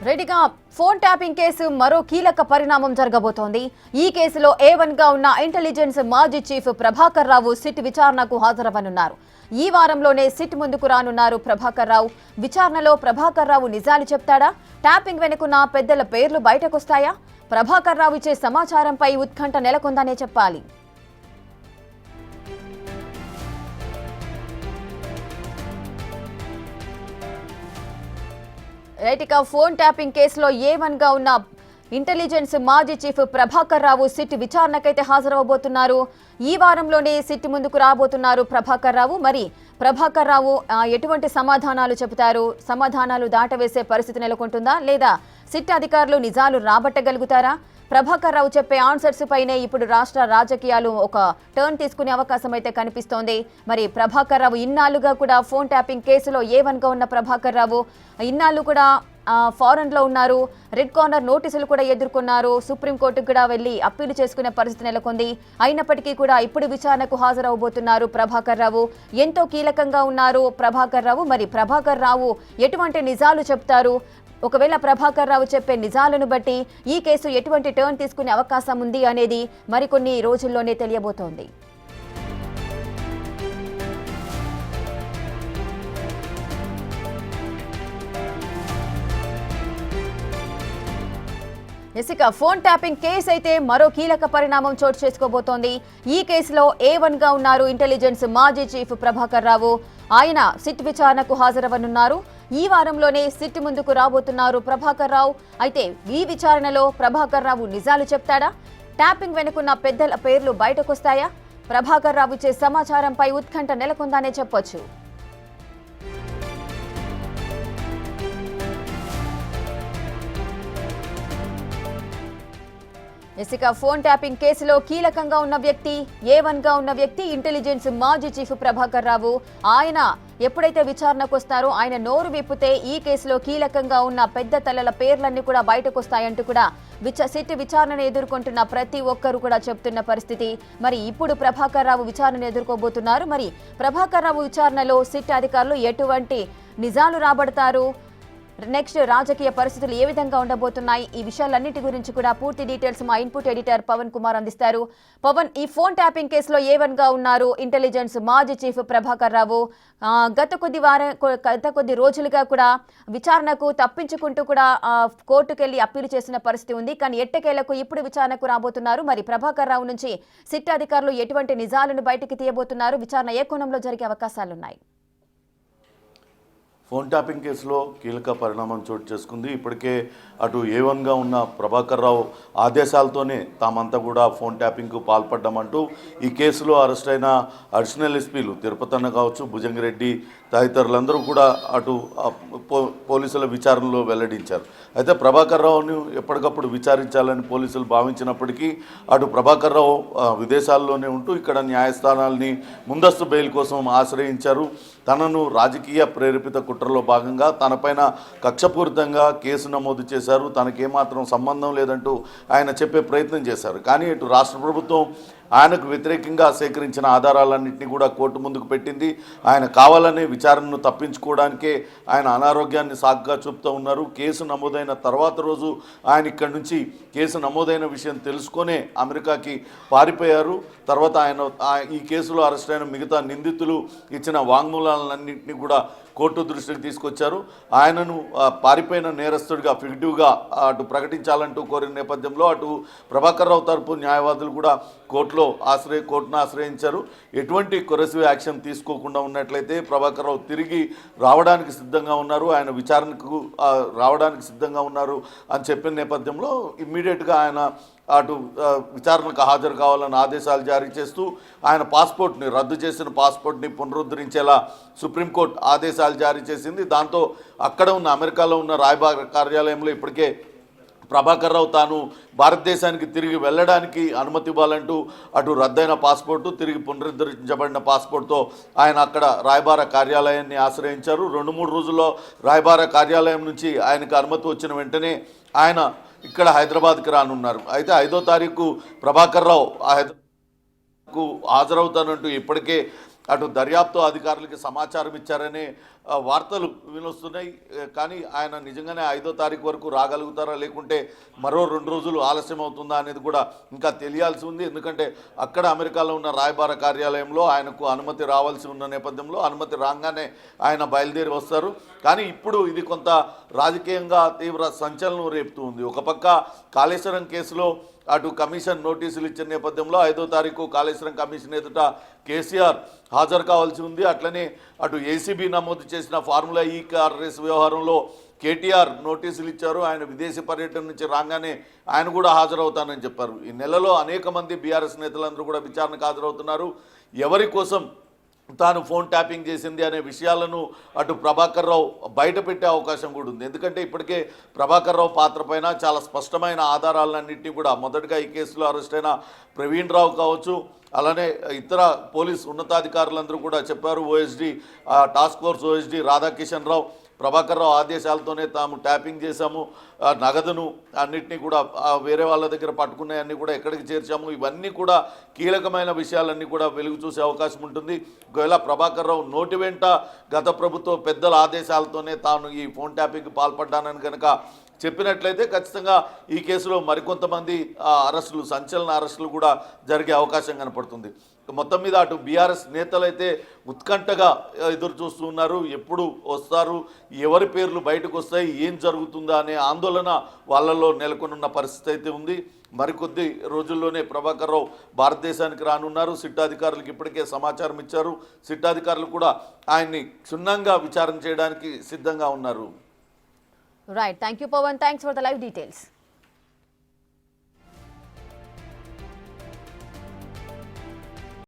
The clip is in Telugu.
రెడీగా ఫోన్ ట్యాపింగ్ కేసు మరో కీలక పరిణామం జరగబోతోంది. ఈ కేసులో A1 గా ఉన్న ఇంటెలిజెన్స్ మాజీ చీఫ్ ప్రభాకర్ రావు సిట్ విచారణకు హాజరవనున్నారు. ఈ వారంలోనే సిట్ ముందుకు రానున్నారు ప్రభాకర్ రావు. విచారణలో ప్రభాకర్ రావు నిజాలు చెప్తాడా? ట్యాపింగ్ వెనుకున్న పెద్దల పేర్లు బయటకొస్తాయా? ప్రభాకర్ రావు ఇచ్చే సమాచారంపై ఉత్కంఠ నెలకొందనే చెప్పాలి. రైట్గా ఫోన్ ట్యాపింగ్ కేసులో A1 గా ఉన్న ఇంటెలిజెన్స్ మాజీ చీఫ్ ప్రభాకర్ రావు సిట్ విచారణకైతే హాజరవబోతున్నారు. ఈ వారంలోనే సిట్ ముందుకు రాబోతున్నారు ప్రభాకర్ రావు. మరి ప్రభాకర్ రావు ఎటువంటి సమాధానాలు చెబుతారు? సమాధానాలు దాటవేసే పరిస్థితి నెలకొంటుందా, లేదా సిట్ అధికారులు నిజాలు రాబట్టగలుగుతారా? ప్రభాకర్ రావు చెప్పే ఆన్సర్స్ పైనే ఇప్పుడు రాష్ట్ర రాజకీయాలు ఒక టర్న్ తీసుకునే అవకాశం అయితే కనిపిస్తోంది. మరి ప్రభాకర్ రావు ఇన్నాళ్లుగా కూడా ఫోన్ ట్యాపింగ్ కేసులో A1 గా ఉన్న ప్రభాకర్ రావు ఇన్నాళ్ళు కూడా ఫారెన్ లో ఉన్నారు. రెడ్ కార్నర్ నోటీసులు కూడా ఎదుర్కొన్నారు. సుప్రీంకోర్టుకు కూడా వెళ్లి అప్పీలు చేసుకునే పరిస్థితి నెలకొంది. అయినప్పటికీ కూడా ఇప్పుడు విచారణకు హాజరవబోతున్నారు ప్రభాకర్ రావు. ఎంతో కీలకంగా ఉన్నారు ప్రభాకర్ రావు. మరి ప్రభాకర్ రావు ఎటువంటి నిజాలు చెప్తారు? ఒకవేళ ప్రభాకర్ రావు చెప్పే నిజాలను బట్టి ఈ కేసు ఎటువంటి టర్న్ తీసుకునే అవకాశం ఉంది అనేది మరికొన్ని రోజుల్లోనే తెలియబోతోంది. ఇక ఫోన్ ట్యాపింగ్ కేసు అయితే మరో కీలక పరిణామం చోటు చేసుకోబోతోంది. ఈ కేసులో A1 గా ఉన్నారు ఇంటెలిజెన్స్ మాజీ చీఫ్ ప్రభాకర్ రావు. ఆయన సిట్ విచారణకు హాజరవనున్నారు. ఈ వారంలోనే సిట్ ముందుకు రాబోతున్నారు ప్రభాకర్ రావు. అయితే ఈ విచారణలో ప్రభాకర్ రావు నిజాలు చెప్తాడా? ట్యాపింగ్ వెనుకున్న పెద్దల పేర్లు బయటకొస్తాయా? ప్రభాకర్ రావు ఇచ్చే సమాచారంపై ఉత్కంఠ నెలకొందనే చెప్పొచ్చు. ఇక ఫోన్ ట్యాపింగ్ కేసులో కీలకంగా ఉన్న వ్యక్తి, A1 గా ఉన్న వ్యక్తి ఇంటెలిజెన్స్ మాజీ చీఫ్ ప్రభాకర్ రావు. ఆయన ఎప్పుడైతే విచారణకు వస్తారో ఆయన నోరు విప్పితే ఈ కేసులో కీలకంగా ఉన్న పెద్ద తలల పేర్లన్నీ కూడా బయటకు వస్తాయంటూ కూడా సిట్ విచారణను ఎదుర్కొంటున్న ప్రతి ఒక్కరు కూడా చెప్తున్న పరిస్థితి. మరి ఇప్పుడు ప్రభాకర్ రావు విచారణను ఎదుర్కోబోతున్నారు. మరి ప్రభాకర్ రావు విచారణలో సిట్ అధికారులు ఎటువంటి నిజాలు రాబడతారు? నెక్స్ట్ రాజకీయ పరిస్థితులు ఏ విధంగా ఉండబోతున్నాయి? ఈ విషయాలన్నిటి గురించి కూడా పూర్తి డీటెయిల్స్ మా ఇన్పుట్ ఎడిటర్ పవన్ కుమార్ అందిస్తారు. పవన్, ఈ ఫోన్ ట్యాపింగ్ కేసులో A1 గా ఉన్నారు ఇంటెలిజెన్స్ మాజీ చీఫ్ ప్రభాకర్ రావు. గత కొద్ది రోజులుగా కూడా విచారణకు తప్పించుకుంటూ కూడా కోర్టుకెళ్లి అప్పీలు చేసిన పరిస్థితి ఉంది. కానీ ఎట్టకేలకు ఇప్పుడు విచారణకు రాబోతున్నారు. మరి ప్రభాకర్ రావు నుంచి సిట్ అధికారులు ఎటువంటి నిజాలను బయటికి తీయబోతున్నారు? విచారణ ఏ కోణంలో జరిగే అవకాశాలున్నాయి? ఫోన్ ట్యాపింగ్ కేసులో కీలక పరిణామం చోటు చేసుకుంది. ఇప్పటికే అటు A1 గా ఉన్న ప్రభాకర్ రావు ఆదేశాలతోనే తామంతా కూడా ఫోన్ ట్యాపింగ్కు పాల్పడ్డామంటూ ఈ కేసులో అరెస్ట్ అయిన అడిషనల్ ఎస్పీలు తిరుపతన్న కావచ్చు, భుజంగిరెడ్డి తదితరులందరూ కూడా అటు పోలీసుల విచారణలో వెల్లడించారు. అయితే ప్రభాకర్ రావును ఎప్పటికప్పుడు విచారించాలని పోలీసులు భావించినప్పటికీ అటు ప్రభాకర్ రావు విదేశాల్లోనే ఉంటూ ఇక్కడ న్యాయస్థానాల్ని ముందస్తు బెయిల్ కోసం ఆశ్రయించారు. తనను రాజకీయ ప్రేరేపిత కుట్రలో భాగంగా తనపైన కక్షపూరితంగా కేసు నమోదు చేశారు, తనకేమాత్రం సంబంధం లేదంటూ ఆయన చెప్పే ప్రయత్నం చేశారు. కానీ ఇటు రాష్ట్ర ప్రభుత్వం ఆయనకు వ్యతిరేకంగా సేకరించిన ఆధారాలన్నింటినీ కూడా కోర్టు ముందుకు పెట్టింది. ఆయన కావాలనే విచారణను తప్పించుకోవడానికే ఆయన అనారోగ్యాన్ని సాకుగా చూపుతూ ఉన్నారు. కేసు నమోదైన తర్వాత రోజు ఆయన ఇక్కడి నుంచి కేసు నమోదైన విషయం తెలుసుకొనే అమెరికాకి పారిపోయారు. తర్వాత ఆయన ఈ కేసులో అరెస్ట్ అయిన మిగతా నిందితులు ఇచ్చిన వాంగ్మూలాలన్నింటినీ కూడా కోర్టు దృష్టికి తీసుకొచ్చారు. ఆయనను పారిపోయిన నేరస్తుడిగా ఫిగిటివ్గా అటు ప్రకటించాలంటూ కోరిన నేపథ్యంలో అటు ప్రభాకర్ రావు తరపు న్యాయవాదులు కూడా కోర్టును ఆశ్రయించారు. ఎటువంటి కొరెసివ్ యాక్షన్ తీసుకోకుండా ఉన్నట్లయితే ప్రభాకర్ రావు తిరిగి రావడానికి సిద్ధంగా ఉన్నారు, ఆయన విచారణకు రావడానికి సిద్ధంగా ఉన్నారు అని చెప్పిన నేపథ్యంలో ఇమ్మీడియట్గా ఆయన అటు విచారణకు హాజరు కావాలని ఆదేశాలు జారీ చేస్తూ ఆయన పాస్పోర్ట్ని రద్దు చేసిన పాస్పోర్ట్ని పునరుద్ధరించేలా సుప్రీంకోర్టు ఆదేశాలు జారీ చేసింది. దాంతో అక్కడ ఉన్న అమెరికాలో ఉన్న రాయబార కార్యాలయంలో ఇప్పటికే ప్రభాకర్ రావు తాను భారతదేశానికి తిరిగి వెళ్ళడానికి అనుమతి ఇవ్వాలంటూ అటు రద్దయిన పాస్పోర్టు, తిరిగి పునరుద్ధరించబడిన పాస్పోర్ట్తో ఆయన అక్కడ రాయబార కార్యాలయాన్ని ఆశ్రయించారు. 2-3 రోజుల్లో రాయబార కార్యాలయం నుంచి ఆయనకు అనుమతి వచ్చిన వెంటనే ఆయన ఇక్కడ హైదరాబాద్కి రానున్నారు. అయితే 5వ తారీఖు ప్రభాకర్ రావు హాజరవుతానంటూ ఇప్పటికే అటు దర్యాప్తు అధికారులకి సమాచారం ఇచ్చారనే వార్తలు వినొస్తున్నాయి. కానీ ఆయన నిజంగానే 5వ తారీఖు వరకు రాగలుగుతారా, లేకుంటే మరో 2 రోజులు ఆలస్యం అవుతుందా అనేది కూడా ఇంకా తెలియాల్సి ఉంది. ఎందుకంటే అక్కడ అమెరికాలో ఉన్న రాయబార కార్యాలయంలో ఆయనకు అనుమతి రావాల్సి ఉన్న నేపథ్యంలో అనుమతి రాగానే ఆయన బయలుదేరి వస్తారు. కానీ ఇప్పుడు ఇది కొంత రాజకీయంగా తీవ్ర సంచలనం రేపుతూ ఉంది. ఒక పక్క కాళేశ్వరం కేసులో అటు కమిషన్ నోటీసులు ఇచ్చిన నేపథ్యంలో 5వ తారీఖు కాళేశ్వరం కమిషన్ ఎదుట కేసీఆర్ హాజరు కావాల్సి ఉంది. అట్లనే అటు ఏసీబీ నమోదు చేసిన ఫార్ములా ఈ కార్ రేస్ వ్యవహారంలో కేటీఆర్ నోటీసులు ఇచ్చారు. ఆయన విదేశీ పర్యటన నుంచి రాగానే ఆయన కూడా హాజరవుతానని చెప్పారు. ఈ నెలలో అనేక మంది బీఆర్ఎస్ నేతలందరూ కూడా విచారణకు హాజరవుతున్నారు. ఎవరి కోసం తాను ఫోన్ ట్యాపింగ్ చేసింది అనే విషయాలను అటు ప్రభాకర్ రావు బయట పెట్టే అవకాశం కూడా ఉంది. ఎందుకంటే ఇప్పటికే ప్రభాకర్ రావు పాత్ర పైన చాలా స్పష్టమైన ఆధారాలన్నింటినీ కూడా మొదటగా ఈ కేసులో అరెస్ట్ అయిన ప్రవీణ్ రావు కావచ్చు, అలానే ఇతర పోలీస్ ఉన్నతాధికారులందరూ కూడా చెప్పారు. OSD task force OSD Radhakishan Rao Prabhakar Rao ఆదేశాలతోనే తాము ట్యాపింగ్ చేశాము, నగదును అన్నిటినీ కూడా వేరే వాళ్ళ దగ్గర పట్టుకున్నాయన్నీ కూడా ఎక్కడికి చేర్చాము, ఇవన్నీ కూడా కీలకమైన విషయాలన్నీ కూడా వెలుగు చూసే అవకాశం ఉంటుంది. ఒకవేళ ప్రభాకర్ రావు నోటి వెంట గత ప్రభుత్వ పెద్దల ఆదేశాలతోనే తాను ఈ ఫోన్ ట్యాపింగ్కి పాల్పడ్డానని కనుక చెప్పినట్లయితే ఖచ్చితంగా ఈ కేసులో మరికొంతమంది అరెస్టులు, సంచలన అరెస్టులు కూడా జరిగే అవకాశం కనపడుతుంది. మొత్తం మీద అటు బీఆర్ఎస్ నేతలైతే ఉత్కంఠగా ఎదురు చూస్తూ ఉన్నారు. ఎప్పుడు వస్తారు, ఎవరి పేర్లు బయటకు వస్తాయి, ఏం జరుగుతుందా అనే ఆందోళన వాళ్ళల్లో నెలకొనున్న పరిస్థితి అయితే ఉంది. మరికొద్ది రోజుల్లోనే ప్రభాకర్ రావు భారతదేశానికి రానున్నారు. సిట్ అధికారులకు ఇప్పటికే సమాచారం ఇచ్చారు. సిట్ అధికారులు కూడా ఆయన్ని క్షుణ్ణంగా విచారణ చేయడానికి సిద్ధంగా ఉన్నారు. Right, thank you Pavan, thanks for the live details.